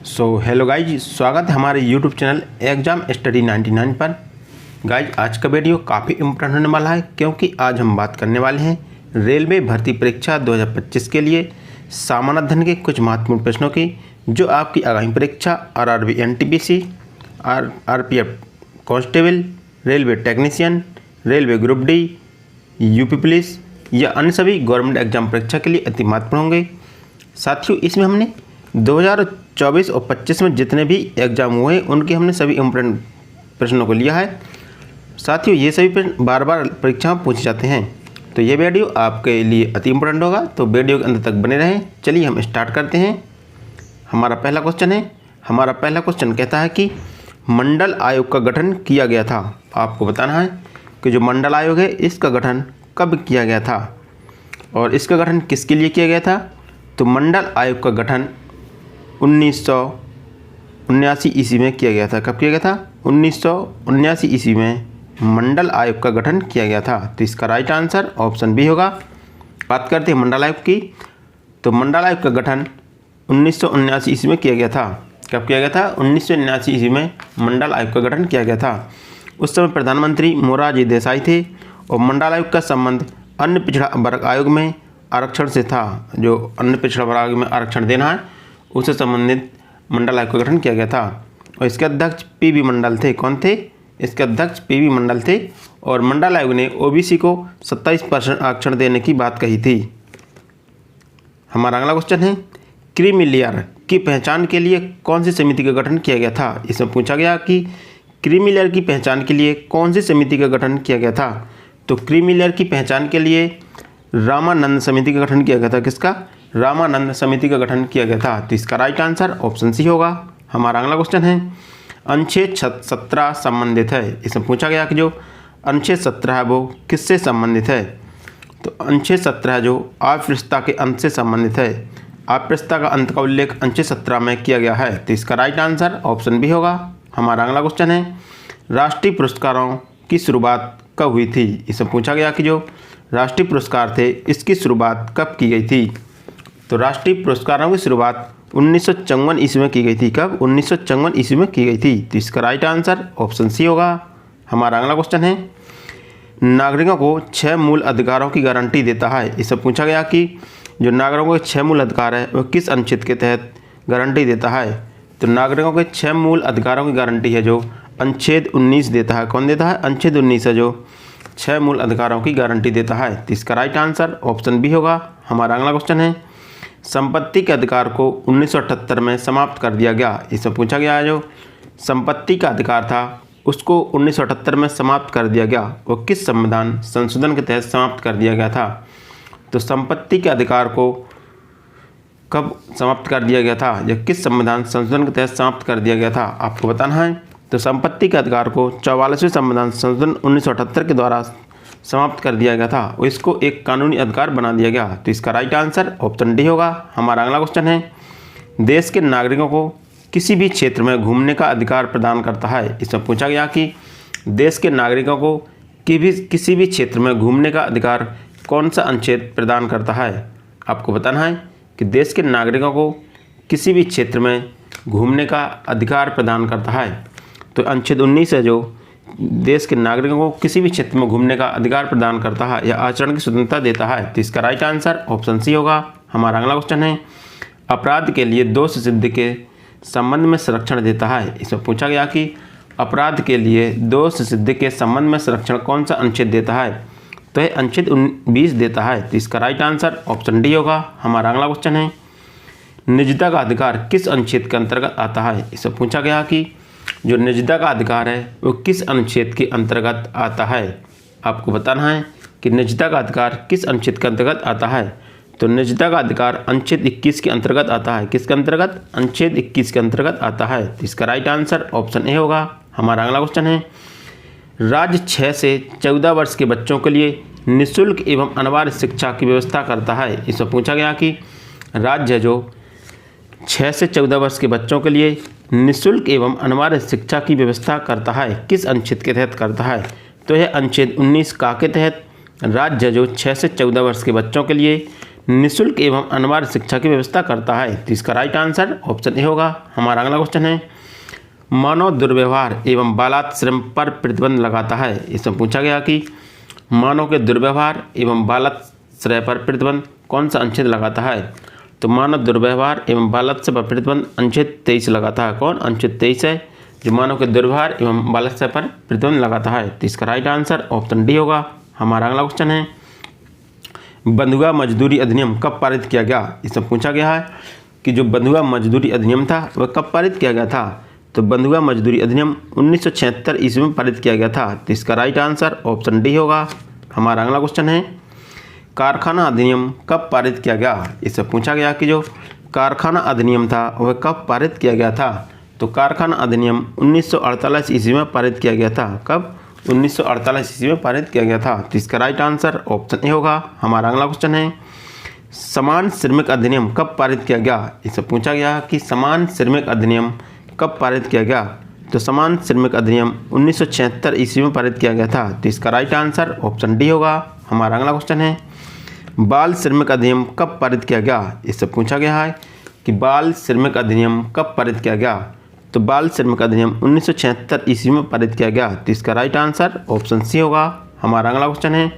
Hello guys, स्वागत है हमारे यूट्यूब चैनल एग्जाम स्टडी 99 पर। गाइज, आज का वीडियो काफ़ी इम्पोर्टेंट होने वाला है क्योंकि आज हम बात करने वाले हैं रेलवे भर्ती परीक्षा 2025 के लिए सामान्य अध्ययन के कुछ महत्वपूर्ण प्रश्नों की, जो आपकी आगामी परीक्षा RRB NTPC, RPF constable, railway technician, railway group D, UP police या अन्य सभी गवर्नमेंट एग्जाम परीक्षा के लिए अति महत्वपूर्ण होंगे। साथियों, इसमें हमने 2024 और 25 में जितने भी एग्ज़ाम हुए उनके हमने सभी इम्पोर्टेंट प्रश्नों को लिया है। साथियों, ये सभी प्रश्न बार बार परीक्षा में पूछे जाते हैं, तो ये वीडियो आपके लिए अति इम्पोर्टेंट होगा, तो वीडियो के अंत तक बने रहें। चलिए हम स्टार्ट करते हैं। हमारा पहला क्वेश्चन कहता है कि मंडल आयोग का गठन किया गया था। आपको बताना है कि जो मंडल आयोग है इसका गठन कब किया गया था और इसका गठन किसके लिए किया गया था। तो मंडल आयोग का गठन 1979 ईस्वी में किया गया था। कब किया गया था? 1979 ईस्वी में मंडल आयोग का गठन किया गया था। तो इसका राइट आंसर ऑप्शन बी होगा। बात करते हैं मंडल आयोग की, तो मंडल आयोग का गठन 1979 ईस्वी में किया गया था। कब किया गया था? 1979 ईस्वी में मंडल आयोग का गठन किया गया था। उस समय प्रधानमंत्री मोरारजी देसाई थे और मंडल आयोग का संबंध अन्य पिछड़ा वर्ग आयोग में आरक्षण से था। जो अन्य पिछड़ा वर्ग आयोग में आरक्षण देना है उससे संबंधित मंडल आयोग का गठन किया गया था और इसके अध्यक्ष पीवी मंडल थे। कौन थे? इसके अध्यक्ष पीवी मंडल थे और मंडल आयोग ने ओबीसी को 27% आरक्षण देने की बात कही थी। हमारा अगला क्वेश्चन है, क्रीमी लेयर की पहचान के लिए कौन सी समिति का गठन किया गया था। इसमें पूछा गया कि क्रीमी लेयर की पहचान के लिए कौन सी समिति का गठन किया गया था। तो क्रीमी लेयर की पहचान के लिए रामानंद समिति का गठन किया गया था। किसका? रामानंद समिति का गठन किया गया था। तो इसका राइट आंसर ऑप्शन सी होगा। हमारा अगला क्वेश्चन है, अनुच्छेद 17 संबंधित है। इसमें पूछा गया कि जो अनुच्छेद 17 है वो किससे संबंधित है। तो अनुच्छेद 17 जो अस्पृश्यता के अंत से संबंधित है। अस्पृश्यता का अंत का उल्लेख अनुच्छेद 17 में किया गया है। तो इसका राइट आंसर ऑप्शन बी होगा। हमारा अगला क्वेश्चन है, राष्ट्रीय पुरस्कारों की शुरुआत कब हुई थी। इसमें पूछा गया कि जो राष्ट्रीय पुरस्कार थे इसकी शुरुआत कब की गई थी। तो राष्ट्रीय पुरस्कारों की शुरुआत 1954 ईस्वी में की गई थी। कब? 1954 ईस्वी में की गई थी। तो इसका राइट आंसर ऑप्शन सी होगा। हमारा अगला क्वेश्चन है, नागरिकों को 6 मूल अधिकारों की गारंटी देता है। इससे पूछा गया कि जो नागरिकों के 6 मूल अधिकार है वह किस अनुच्छेद के तहत गारंटी देता है। तो नागरिकों के 6 मूल अधिकारों की गारंटी है जो अनुच्छेद 19 देता है। कौन देता है? अनुच्छेद 19 है जो 6 मूल अधिकारों की गारंटी देता है। तो इसका राइट आंसर ऑप्शन बी होगा। हमारा अगला क्वेश्चन है, संपत्ति के अधिकार को 1978 में समाप्त कर दिया गया। इसमें पूछा गया है जो संपत्ति का अधिकार था उसको 1978 में समाप्त कर दिया गया, वो किस संविधान संशोधन के तहत समाप्त कर दिया गया था। तो संपत्ति के अधिकार को कब समाप्त कर दिया गया था या किस संविधान संशोधन के तहत समाप्त कर दिया गया था, आपको बताना है। तो संपत्ति के अधिकार को 44वें संविधान संशोधन 1978 के द्वारा समाप्त कर दिया गया था और इसको एक कानूनी अधिकार बना दिया गया। तो इसका राइट आंसर ऑप्शन डी होगा। हमारा अगला क्वेश्चन है, देश के नागरिकों को किसी भी क्षेत्र में घूमने का अधिकार प्रदान करता है। इसमें पूछा गया कि देश के नागरिकों को किसी भी क्षेत्र में घूमने का अधिकार कौन सा अनुच्छेद प्रदान करता है। आपको बताना है कि देश के नागरिकों को किसी भी क्षेत्र में घूमने का अधिकार प्रदान करता है। तो अनुच्छेद 19 है जो देश के नागरिकों को किसी भी क्षेत्र में घूमने का अधिकार प्रदान करता है या आचरण की स्वतंत्रता देता है। तो इसका राइट आंसर ऑप्शन सी होगा। हमारा अगला क्वेश्चन है, अपराध के लिए दोष सिद्धि के संबंध में संरक्षण देता है। इसमें पूछा गया कि अपराध के लिए दोष सिद्धि के संबंध में संरक्षण कौन सा अनुच्छेद देता है। तो यह अनुच्छेद 20 देता है। तो इसका राइट आंसर ऑप्शन डी होगा। हमारा अगला क्वेश्चन है, निजता का अधिकार किस अनुच्छेद के अंतर्गत आता है। इसमें पूछा गया कि जो निजता का अधिकार है वो किस अनुच्छेद के अंतर्गत आता है। आपको बताना है कि निजता का अधिकार किस अनुच्छेद के अंतर्गत आता है। तो निजता का अधिकार अनुच्छेद 21 के अंतर्गत आता है। किसके अंतर्गत? अनुच्छेद 21 के अंतर्गत आता है। तो इसका राइट आंसर ऑप्शन ए होगा। हमारा अगला क्वेश्चन है, राज्य 6 से 14 वर्ष के बच्चों के लिए निःशुल्क एवं अनिवार्य शिक्षा की व्यवस्था करता है। इसमें पूछा गया कि राज्य जो 6 से 14 वर्ष के बच्चों के लिए निःशुल्क एवं अनिवार्य शिक्षा की व्यवस्था करता है, किस अनुच्छेद के तहत करता है। तो यह अनुच्छेद 19 का के तहत राज्य जो 6 से 14 वर्ष के बच्चों के लिए निःशुल्क एवं अनिवार्य शिक्षा की व्यवस्था करता है। तो इसका राइट आंसर ऑप्शन ए होगा। हमारा अगला क्वेश्चन है, मानव दुर्व्यवहार एवं बालाश्रम पर प्रतिबंध लगाता है। इसमें पूछा गया कि मानव के दुर्व्यवहार एवं बालाश्रय पर प्रतिबंध कौन सा अनुच्छेद लगाता है। तो मानव दुर्व्यवहार एवं बालाश्रय पर प्रतिबंध अनुच्छेद 23 लगाता है। कौन? अनुच्छेद 23 है जो मानव के दुर्व्यवहार एवं बालाश्रय पर प्रतिबंध लगाता है। तो इसका राइट आंसर ऑप्शन डी होगा। हमारा अगला क्वेश्चन है, बंधुआ मजदूरी अधिनियम कब पारित किया गया। इसमें पूछा गया है कि जो बंधुआ मजदूरी अधिनियम था वह कब पारित किया गया था। तो बंधुआ मजदूरी अधिनियम 1976 ईस्वी में पारित किया गया था। तो इसका राइट आंसर ऑप्शन डी होगा। हमारा अगला क्वेश्चन है, कारखाना अधिनियम कब पारित किया गया। इससे पूछा गया कि जो कारखाना अधिनियम था वह कब पारित किया गया था। तो कारखाना अधिनियम 1948 ईस्वी में पारित किया गया था। कब? 1948 ईस्वी में पारित किया गया था। तो इसका राइट आंसर ऑप्शन ए होगा। हमारा अगला क्वेश्चन है, समान श्रमिक अधिनियम कब पारित किया गया। इससे पूछा गया कि समान श्रमिक अधिनियम कब पारित किया गया। तो समान श्रमिक अधिनियम 1976 ईस्वी में पारित किया गया था। तो इसका राइट आंसर ऑप्शन डी होगा। हमारा अगला क्वेश्चन है, बाल श्रमिक अधिनियम कब पारित किया गया। इससे पूछा गया है कि बाल श्रमिक अधिनियम कब पारित किया गया। तो बाल श्रमिक अधिनियम 1976 ईस्वी में पारित किया गया। तो इसका राइट आंसर ऑप्शन सी होगा। हमारा अगला क्वेश्चन है,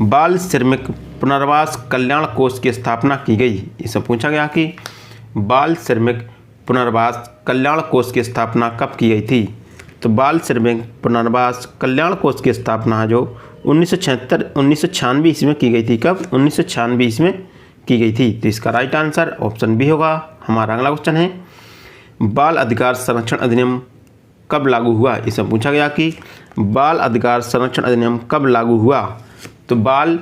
बाल श्रमिक पुनर्वास कल्याण कोष की स्थापना की गई। इससे पूछा गया कि बाल श्रमिक पुनर्वास कल्याण कोष की स्थापना कब की गई थी। तो बाल श्रमिक पुनर्वास कल्याण कोष की स्थापना जो 1996 ईस्वी में की गई थी। कब? 1996 ईस्वी में की गई थी। तो इसका राइट आंसर ऑप्शन बी होगा। हमारा अगला क्वेश्चन है, बाल अधिकार संरक्षण अधिनियम कब लागू हुआ। इसमें पूछा गया कि बाल अधिकार संरक्षण अधिनियम कब लागू हुआ। तो बाल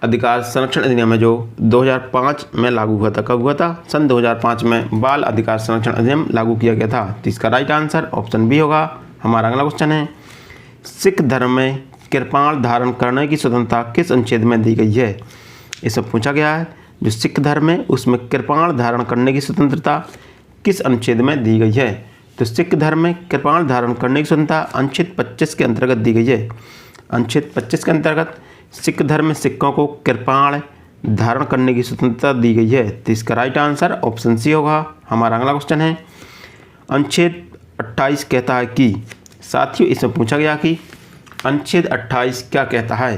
अधिकार संरक्षण अधिनियम है जो 2005 में लागू हुआ था। कब हुआ था? सन 2005 में बाल अधिकार संरक्षण अधिनियम लागू किया गया था। तो इसका राइट आंसर ऑप्शन बी होगा। हमारा अगला क्वेश्चन है, सिख धर्म में कृपाण धारण करने की स्वतंत्रता किस अनुच्छेद में दी गई है। इसमें पूछा गया है जो सिख धर्म है उसमें कृपाण धारण करने की स्वतंत्रता किस अनुच्छेद में दी गई है। तो सिख धर्म में कृपाण धारण करने की स्वतंत्रता अनुच्छेद 25 के अंतर्गत दी गई है। अनुच्छेद 25 के अंतर्गत सिख धर्म में सिखों को कृपाण धारण करने की स्वतंत्रता दी गई है। तो इसका राइट आंसर ऑप्शन सी होगा। हमारा अगला क्वेश्चन है, अनुच्छेद 28 कहता है कि, साथियों इसमें पूछा गया कि अनुच्छेद 28 क्या कहता है।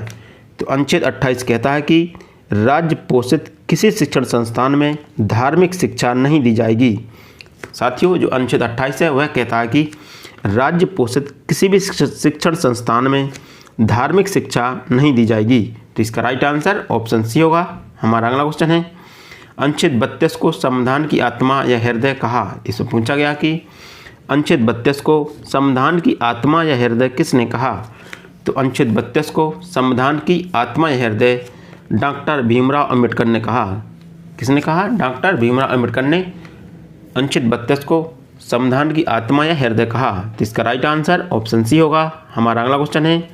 तो अनुच्छेद 28 कहता है कि राज्य पोषित किसी शिक्षण संस्थान में धार्मिक शिक्षा नहीं दी जाएगी। साथियों जो अनुच्छेद 28 है वह कहता है कि राज्य पोषित किसी भी शिक्षण संस्थान में धार्मिक शिक्षा नहीं दी जाएगी। तो इसका राइट आंसर ऑप्शन सी होगा। हमारा अगला क्वेश्चन है, अनुच्छेद 32 को संविधान की आत्मा या हृदय कहा। इसमें पूछा गया कि अनुच्छेद 32 को संविधान की आत्मा या हृदय किसने कहा। तो अनुच्छेद 32 को संविधान की आत्मा या हृदय डॉक्टर भीमराव अंबेडकर ने कहा। किसने कहा? डॉक्टर भीमराव अंबेडकर ने अनुच्छेद 32 को संविधान की आत्मा या हृदय कहा। तो इसका राइट आंसर ऑप्शन सी होगा। हमारा अगला क्वेश्चन है,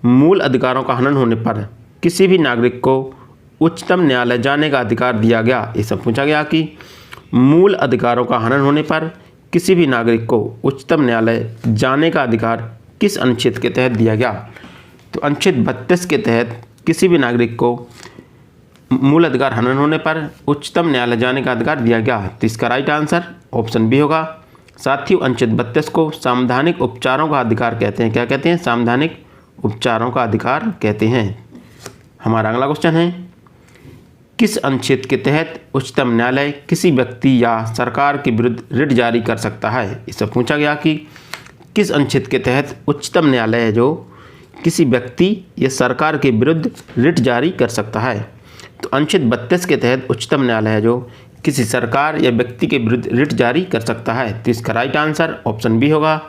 मूल अधिकारों का हनन होने पर किसी भी नागरिक को उच्चतम न्यायालय जाने का अधिकार दिया गया। इससे पूछा गया कि मूल अधिकारों का हनन होने पर किसी भी नागरिक को उच्चतम न्यायालय जाने का अधिकार किस अनुच्छेद के तहत दिया गया। तो अनुच्छेद 32 के तहत किसी भी नागरिक को मूल अधिकार हनन होने पर उच्चतम न्यायालय जाने का अधिकार दिया गया। तो इसका राइट आंसर ऑप्शन बी होगा। साथियों अनुच्छेद 32 को संवैधानिक उपचारों का अधिकार कहते हैं। क्या कहते हैं? संवैधानिक उपचारों का अधिकार कहते हैं। हमारा अगला क्वेश्चन है, किस अनुच्छेद के तहत उच्चतम न्यायालय किसी व्यक्ति या सरकार के विरुद्ध रिट जारी कर सकता है। इससे पूछा गया कि किस अनुच्छेद के तहत उच्चतम न्यायालय है जो किसी व्यक्ति या सरकार के विरुद्ध रिट जारी कर सकता है। तो अनुच्छेद 32 के तहत उच्चतम न्यायालय है जो किसी सरकार या व्यक्ति के विरुद्ध रिट जारी कर सकता है। तो इसका राइट आंसर ऑप्शन बी होगा।